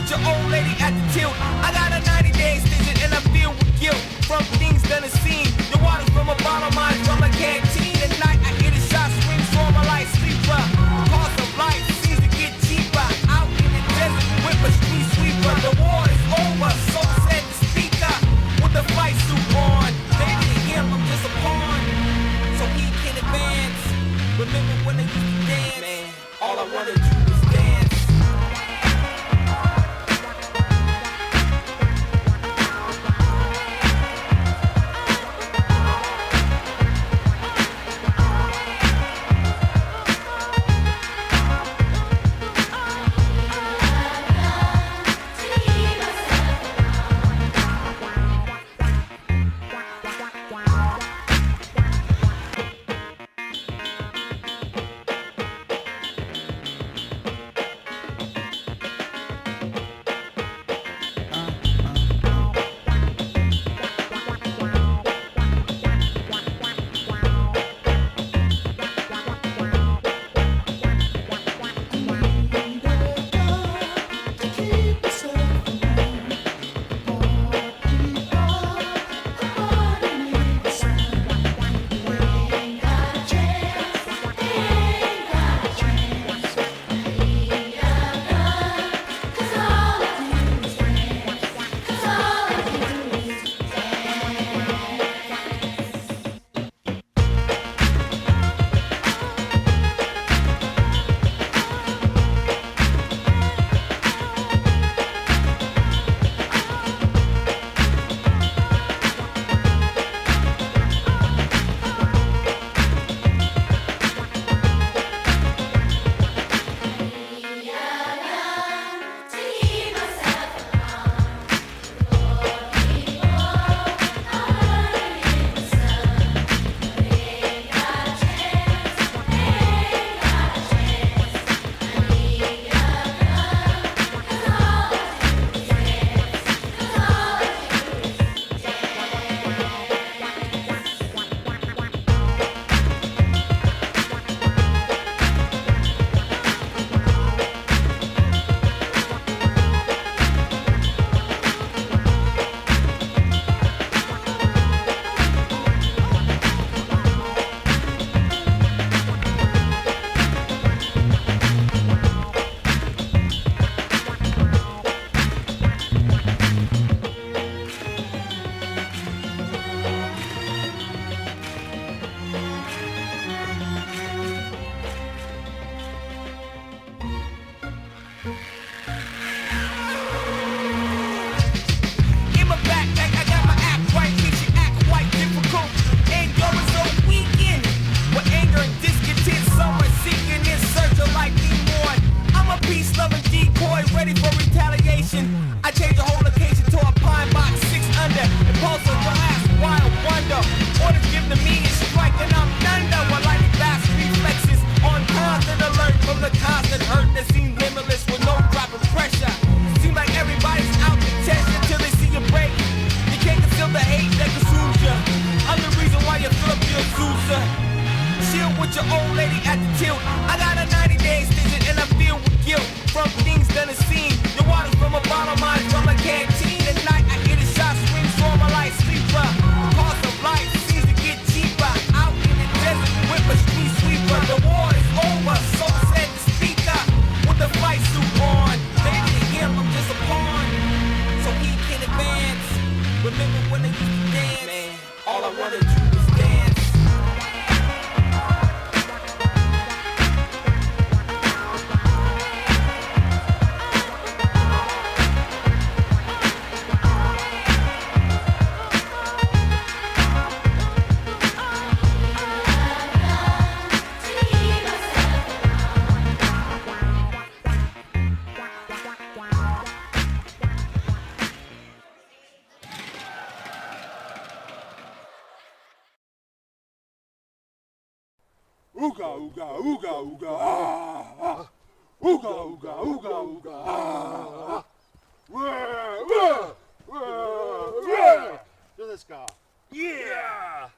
with your old lady at the tilt. I got a 90-day extension and I feel with guilt from things done and seen. The water's from a bottle, mine's from a canteen. At night I hear the shots swing, so my light sleeper. Cost of life seems to get cheaper. Out in the desert with a street sweeper. The war is over, so said the speaker with the fight suit on. Maybe to him I'm just a pawn, so he can advance. Remember when I used to dance? Man, all I wanna do is dance. I change the whole location to a pine box 6 under. Impulsive glass, wild wonder. Orders given to me is strike and I'm thunder. While lightning fast reflexes on constant alert from the constant hurt that seems limitless with no drop of pressure. Seems like everybody's out to test until they see you break. You can't conceal the hate that consumes you. I'm the reason why you fill up your Sousa. Chill with your old lady at the tilt. I got a 90-day extension and I feel with guilt from things done and seen. The water's from a bottle, mine's from a canteen. At night I hear the shots swing, so my light sleeper. Cost of life seems to get cheaper. Out in the desert with a street sweeper. The war is over, so said the speaker with the fight suit on. Maybe to him I'm just a pawn, so he can advance. Remember when I used to dance? Man, all I wanna do is dance. Ooga ooga ooga ooga ah. Ooga ooga ooga ooga ah. Wah, wah, wah, wah. Do this guy. Yeah!